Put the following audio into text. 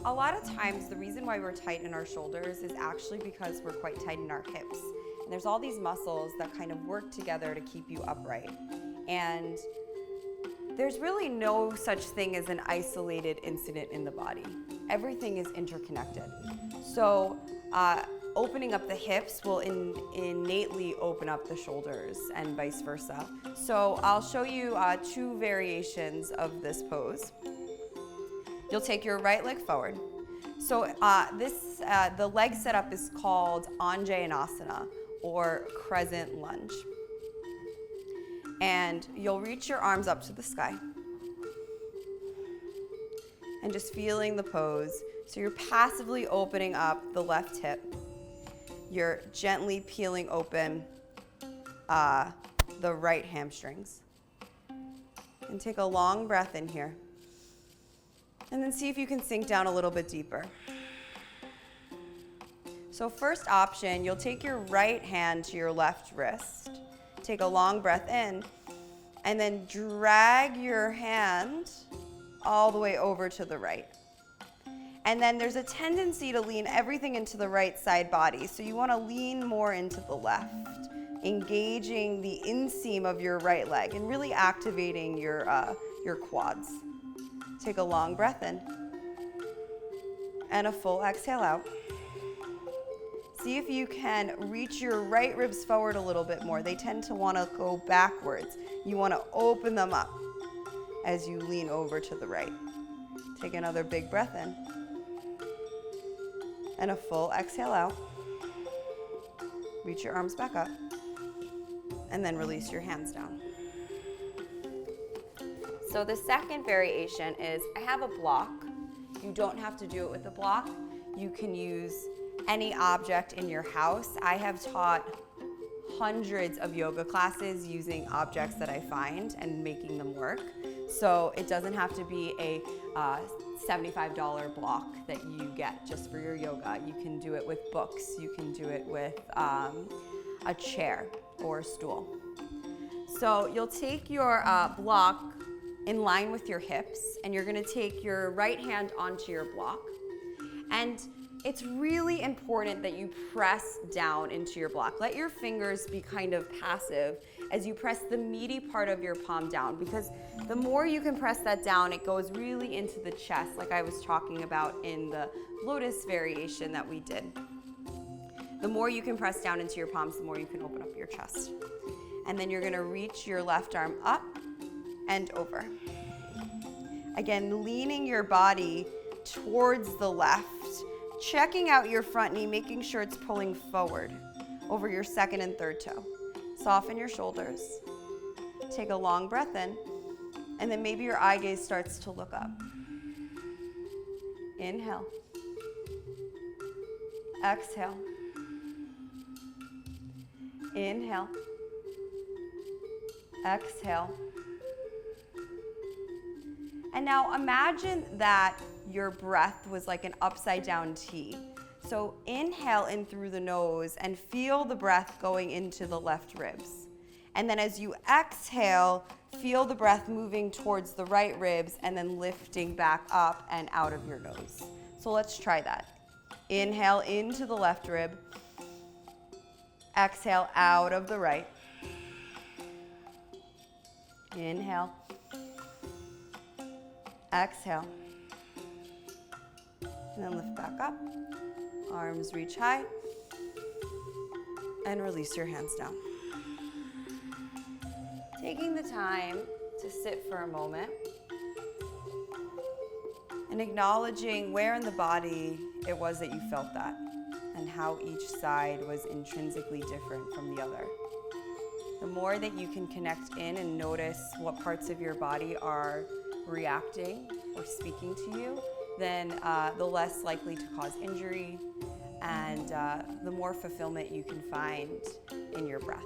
A lot of times the reason why we're tight in our shoulders is actually because we're quite tight in our hips. And there's all these muscles that kind of work together to keep you upright. And there's really no such thing as an isolated incident in the body. Everything is interconnected. So opening up the hips will innately open up the shoulders and vice versa. So I'll show you 2 variations of this pose. You'll take your right leg forward. So the leg setup is called Anjaneyasana, or crescent lunge. And you'll reach your arms up to the sky. And just feeling the pose. So you're passively opening up the left hip. You're gently peeling open the right hamstrings. And take a long breath in here. And then see if you can sink down a little bit deeper. So first option, you'll take your right hand to your left wrist. Take a long breath in, and then drag your hand all the way over to the right. And then there's a tendency to lean everything into the right side body. So you want to lean more into the left, engaging the inseam of your right leg and really activating your quads. Take a long breath in and a full exhale out. See if you can reach your right ribs forward a little bit more. They tend to want to go backwards. You want to open them up as you lean over to the right. Take another big breath in and a full exhale out. Reach your arms back up and then release your hands down. So the second variation is I have a block. You don't have to do it with a block. You can use any object in your house. I have taught hundreds of yoga classes using objects that I find and making them work. So it doesn't have to be a $75 block that you get just for your yoga. You can do it with books. You can do it with a chair or a stool. So you'll take your block in line with your hips, and you're gonna take your right hand onto your block. And it's really important that you press down into your block. Let your fingers be kind of passive as you press the meaty part of your palm down, because the more you can press that down, it goes really into the chest, like I was talking about in the lotus variation that we did. The more you can press down into your palms, the more you can open up your chest. And then you're gonna reach your left arm up and over. Again, leaning your body towards the left, checking out your front knee, making sure it's pulling forward over your second and third toe. Soften your shoulders. Take a long breath in, and then maybe your eye gaze starts to look up. Inhale. Exhale. Inhale. Exhale. And now imagine that your breath was like an upside down T. So inhale in through the nose and feel the breath going into the left ribs. And then as you exhale, feel the breath moving towards the right ribs and then lifting back up and out of your nose. So let's try that. Inhale into the left rib. Exhale out of the right. Inhale. Exhale. And then lift back up. Arms reach high. And release your hands down. Taking the time to sit for a moment and acknowledging where in the body it was that you felt that and how each side was intrinsically different from the other. The more that you can connect in and notice what parts of your body are reacting or speaking to you, then the less likely to cause injury and the more fulfillment you can find in your breath.